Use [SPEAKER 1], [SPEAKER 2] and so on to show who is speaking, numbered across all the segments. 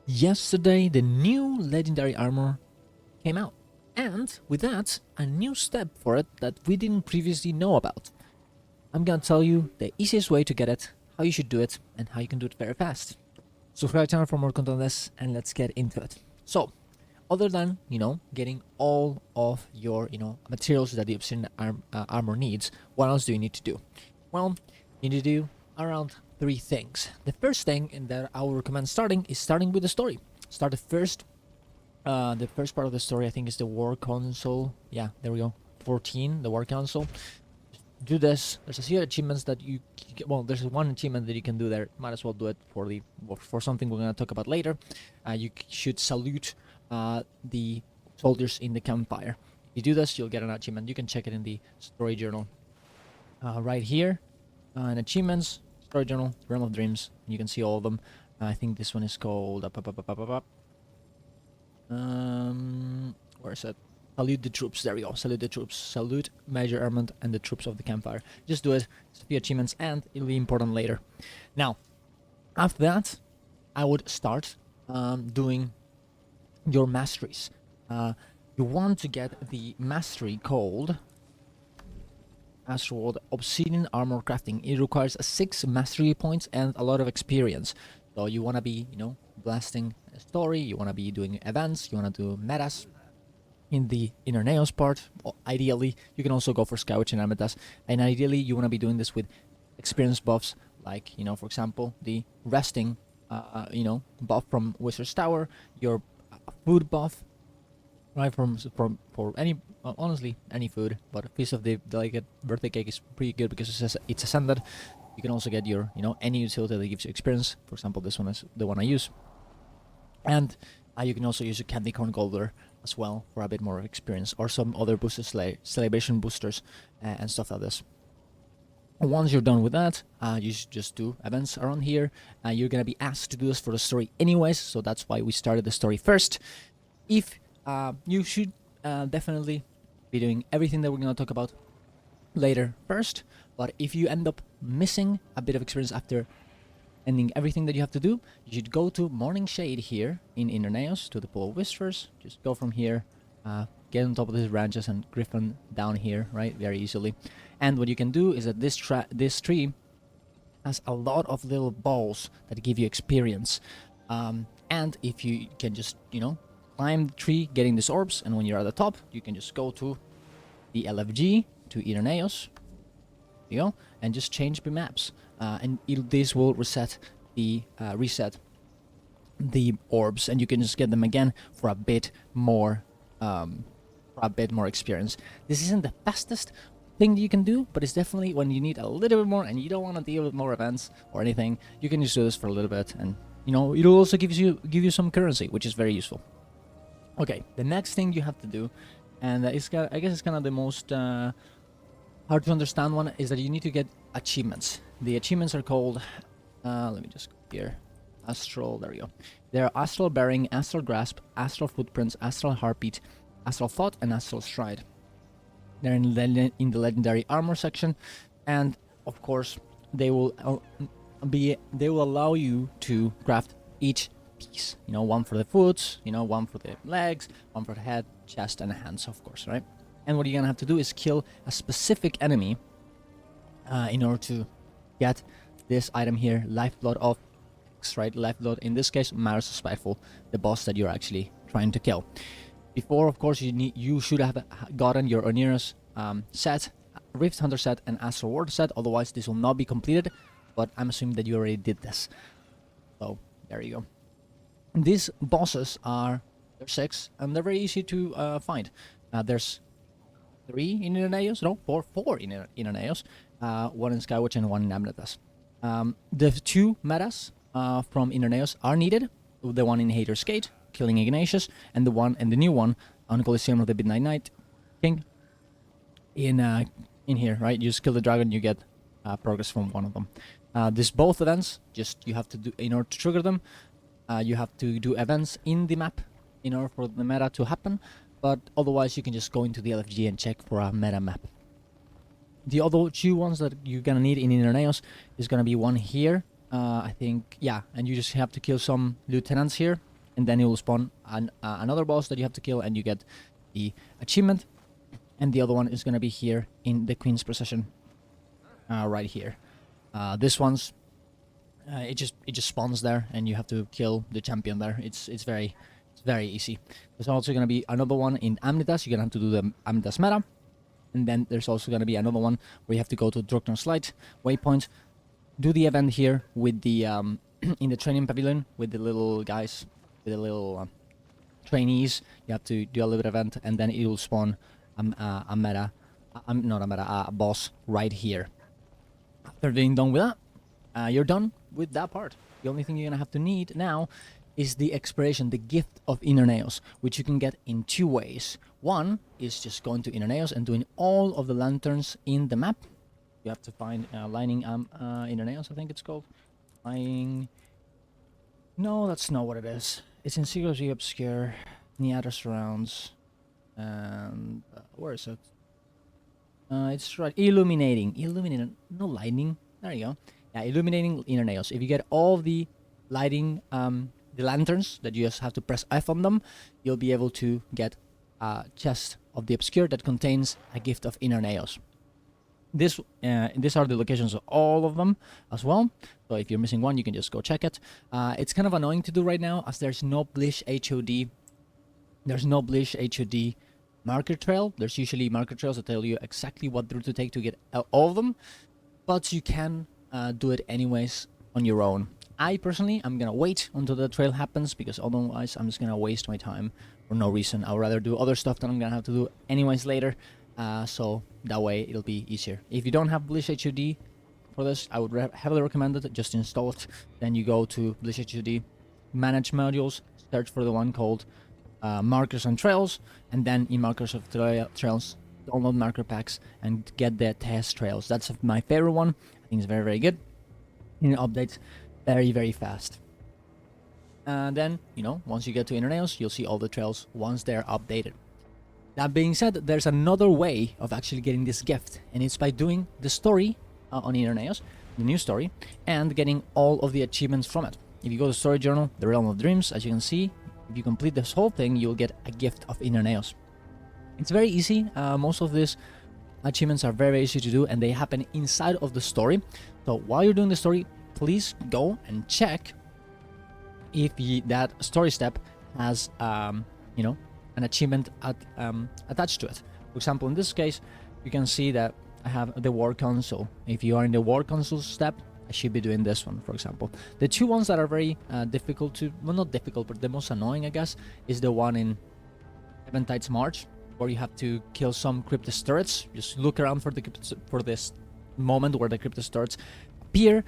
[SPEAKER 1] Yesterday, the new legendary armor came out, and with that, a new step for it that we didn't previously know about. I'm gonna tell you the easiest way to get it, how you should do it, and how you can do it very fast. Subscribe to the channel for more content on this, and let's get into it. So, other than, getting all of your, materials that the Obsidian armor needs, what else do you need to do? Well, you need to do around 3 things. The first thing, and that I will recommend starting, is starting with the story. Start the first part of the story, I think, is the War Council. Yeah, there we go. 14, the War Council. Do this. There's a few achievements that there's one achievement that you can do there. Might as well do it for something we're gonna talk about later. You should salute the soldiers in the campfire. If you do this, you'll get an achievement. You can check it in the story journal right here. In achievements, story journal, Realm of Dreams. You can see all of them. I think this one is called where is it? Salute the troops. There we go. Salute the troops. Salute Major Armand and the troops of the campfire. Just do it. It's a few achievements, and it'll be important later. Now, after that, I would start doing your masteries. You want to get the mastery called Astroworld Obsidian Armor Crafting. It requires 6 mastery points and a lot of experience. So you want to be, blasting a story, you want to be doing events, you want to do metas in the Inner Nails part. Ideally, you can also go for Skywitch and Amethyst. And ideally, you want to be doing this with experience buffs, like, for example, the resting, buff from Wizard's Tower, your food buff, right, for any, honestly, any food, but a piece of the delicate birthday cake is pretty good because it's ascended. You can also get your, any utility that gives you experience. For example, this one is the one I use. And you can also use a Candy Corn Goldler as well for a bit more experience, or some other boosters, like celebration boosters and stuff like this. And once you're done with that, you should just do events around here. You're gonna be asked to do this for the story anyways, so that's why we started the story first. If you should definitely be doing everything that we're gonna talk about later first, but if you end up missing a bit of experience after ending everything that you have to do, you should go to Morning Shade here in Inner Nails to the Pool of Whispers. Just go from here, get on top of these branches and Griffin down here, right, very easily. And what you can do is that this tree has a lot of little balls that give you experience. And if you can just, climb the tree, getting these orbs, and when you're at the top, you can just go to the LFG, to Inner Nails, and just change the maps. And this will reset the orbs, and you can just get them again for a bit more experience. This isn't the fastest thing that you can do, but it's definitely when you need a little bit more and you don't want to deal with more events or anything, you can just do this for a little bit, and it'll also give you some currency, which is very useful. Okay, the next thing you have to do, and I guess it's kind of the most hard to understand one, is that you need to get achievements. The achievements are called, let me just go here, Astral, there we go. They're Astral Bearing, Astral Grasp, Astral Footprints, Astral Heartbeat, Astral Thought, and Astral Stride. They're in the Legendary Armor section, and of course, they will allow you to craft each piece. One for the foot, one for the legs, one for the head, chest, and hands, of course, right? And what you're gonna have to do is kill a specific enemy in order to get this item here, Lifeblood of X, right? Lifeblood, in this case, Maris the Spiteful, the boss that you're actually trying to kill. Before, of course, you should have gotten your Oneirus set, Rift Hunter set, and Astral Ward set. Otherwise, this will not be completed. But I'm assuming that you already did this. So there you go. These bosses they're 6, and they're very easy to find. There's 3 in Inner Nails, no, 4 in Inner Nails, 1 in Skywitch and 1 in Amethyst. The 2 metas from Inner Nails are needed. The one in Hater's Gate, killing Ignatius, and the new one on Coliseum of the Midnight Knight King. In here, right? You just kill the dragon, you get progress from one of them. These both events, you have to do, in order to trigger them, you have to do events in the map in order for the meta to happen, but otherwise you can just go into the LFG and check for a meta map. The other 2 ones that you're gonna need in Inner Nails is gonna be one here, I think, yeah, and you just have to kill some lieutenants here, and then it will spawn another boss that you have to kill, and you get the achievement. And the other one is gonna be here in the Queen's Procession, right here. This one's it just spawns there, and you have to kill the champion there. It's very easy. There's also gonna be another one in Amnitas. You're gonna have to do the Amnitas meta, and then there's also gonna be another one where you have to go to Drukner's Light waypoint, do the event here with the in the training pavilion with the little guys, with the little trainees. You have to do a little bit event, and then it will spawn a boss right here. After being done with that, you're done with that part. The only thing you're gonna have to need now is the expiration, the gift of Inner Nails, which you can get in two ways. One is just going to Inner Nails and doing all of the lanterns in the map. You have to find lining Inner Nails, I think it's called. Lining. No, that's not what it is. It's in Secretly Obscure, Niata Surrounds, and where is it? It's right. Illuminating. No, lighting. There you go. Yeah, illuminating Inner Nails. If you get all the lighting, the lanterns that you just have to press F on them, you'll be able to get a chest of the Obscure that contains a gift of Inner Nails. These are the locations of all of them as well. So if you're missing one, you can just go check it. It's kind of annoying to do right now, as there's no Blish HOD. There's no Blish HOD marker trail. There's usually marker trails that tell you exactly what route to take to get all of them, but you can do it anyways on your own. I personally, I'm gonna wait until the trail happens, because otherwise I'm just gonna waste my time for no reason. I'd rather do other stuff that I'm gonna have to do anyways later, so that way it'll be easier. If you don't have Blish HUD for this, I would heavily recommend it. Just install it, then you go to Blish HUD, manage modules, search for the one called markers and trails, and then in markers of trails, download marker packs and get the test trails. That's my favorite one. I think it's very good. It updates very fast. And then, once you get to Inner Nails, you'll see all the trails once they're updated. That being said, there's another way of actually getting this gift, and it's by doing the story on Inner Nails, the new story, and getting all of the achievements from it. If you go to Story Journal, the Realm of Dreams, as you can see, if you complete this whole thing, you'll get a gift of Inner Nails. It's very easy. Most of these achievements are very easy to do, and they happen inside of the story. So while you're doing the story, please go and check if that story step has, an achievement attached to it. For example, in this case, you can see that I have the War Council. If you are in the War Council step, I should be doing this one, for example. The two ones that are very difficult to, well, not difficult, but the most annoying, I guess, is the one in Eventide's March, where you have to kill some Cryptus turrets. Just look around for this moment where the Cryptus turrets appear,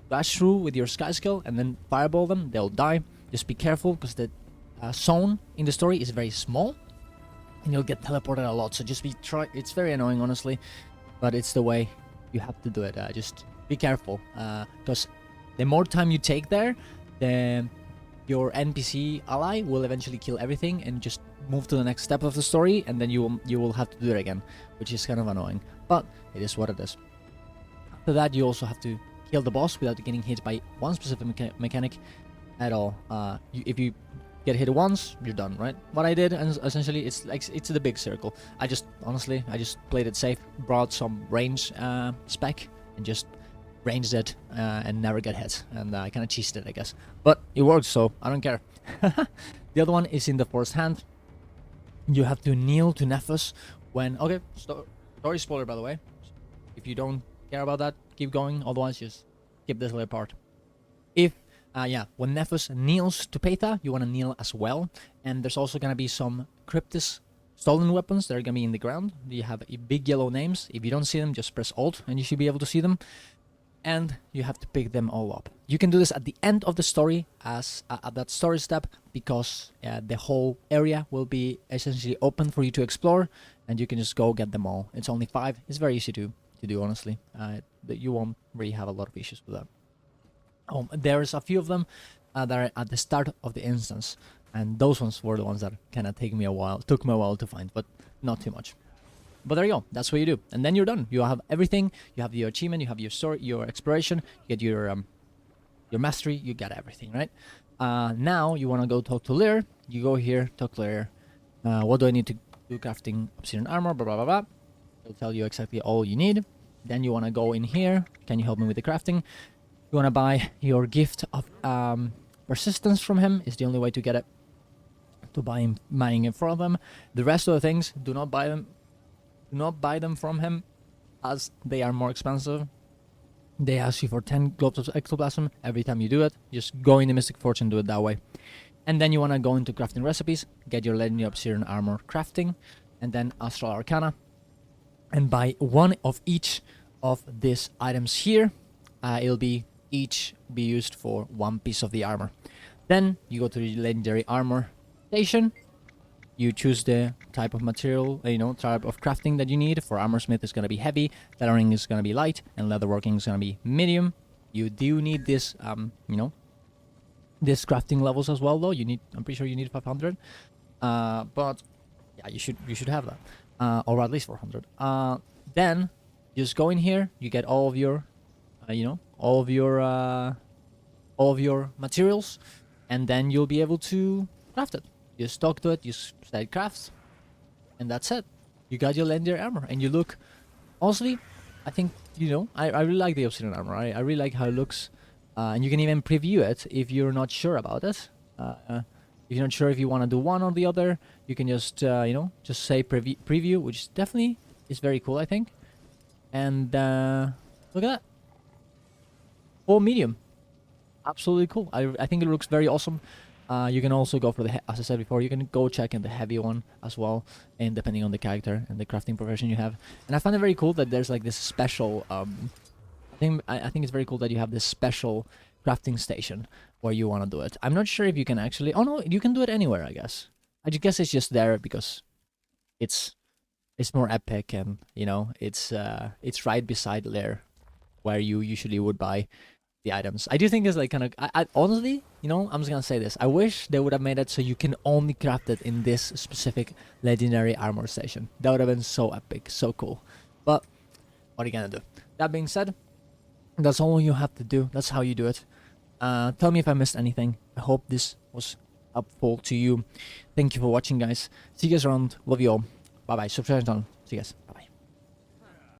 [SPEAKER 1] flash through with your Sky Skill, and then fireball them. They'll die. Just be careful, because the zone in the story is very small, and you'll get teleported a lot. So just it's very annoying, honestly, but it's the way you have to do it. Just be careful, because the more time you take there, your NPC ally will eventually kill everything and just move to the next step of the story, and then you will have to do it again, which is kind of annoying, but it is what it is. After that, you also have to kill the boss without getting hit by one specific mechanic at all. If you get hit once, you're done, right? What I did, and essentially, it's the big circle. I just played it safe, brought some range spec, and just ranged it and never get hit, and I kind of cheesed it, I guess, but it worked, so I don't care. The other one is in the Forest Hand. You have to kneel to Nephus when... Okay, story spoiler, by the way. If you don't care about that, keep going, otherwise just skip this little part. When Nephus kneels to Peitha, you want to kneel as well, and there's also going to be some Cryptus stolen weapons that are going to be in the ground. You have big yellow names. If you don't see them, just press Alt and you should be able to see them. And you have to pick them all up. You can do this at the end of the story as at that story step, because the whole area will be essentially open for you to explore, and you can just go get them all. It's only 5. It's very easy to do, honestly. You won't really have a lot of issues with that. There's a few of them that are at the start of the instance, and those ones were the ones that kind of took me a while to find, but not too much. But there you go, that's what you do, and then you're done. You have everything. You have your achievement, you have your story, your exploration, you get your mastery, you got everything, right? Now you want to go talk to Lear. You go here, talk to Lear. What do I need to do crafting obsidian armor? Blah, blah, blah, blah. It'll tell you exactly all you need. Then you want to go in here. Can you help me with the crafting? You want to buy your gift of persistence from him. Is the only way to get it. To buying it from them. The rest of the things, do not buy them. Do not buy them from him, as they are more expensive. They ask you for 10 globes of ectoplasm every time you do it. Just go in the Mystic Forge and do it that way. And then you want to go into crafting recipes, get your legendary obsidian armor crafting, and then Astral Arcana, and buy one of each of these items here. It'll be each be used for one piece of the armor. Then you go to the legendary armor station. You choose the type of material, type of crafting that you need. For armorsmith, it's going to be heavy, tailoring is going to be light, and leatherworking is going to be medium. You do need this, this crafting levels as well, though. I'm pretty sure you need 500. But yeah, you should have that, or at least 400. Then just go in here. You get all of your, all of your materials, and then you'll be able to craft it. You just talk to it, you say crafts, and that's it. You got your legendary armor, and you look. Honestly, I think I really like the obsidian armor. I really like how it looks, and you can even preview it if you're not sure about it. If you're not sure if you want to do one or the other, you can just just say preview, which definitely is very cool, I think. And look at that. Or medium, absolutely cool. I think it looks very awesome. You can also go for as I said before, you can go check in the heavy one as well, and depending on the character and the crafting profession you have. And I find it very cool that there's like this special. I think it's very cool that you have this special crafting station where you want to do it. I'm not sure if you can actually. Oh no, you can do it anywhere. I guess. I guess it's just there because it's more epic, and it's right beside Lair, where you usually would buy the items. I do think it's like kind of. I honestly, I'm just gonna say this. I wish they would have made it so you can only craft it in this specific legendary armor station. That would have been so epic, so cool. But what are you gonna do? That being said, that's all you have to do. That's how you do it. Tell me if I missed anything. I hope this was helpful to you. Thank you for watching, guys. See you guys around. Love you all. Bye bye. Subscribe to the channel. See you guys.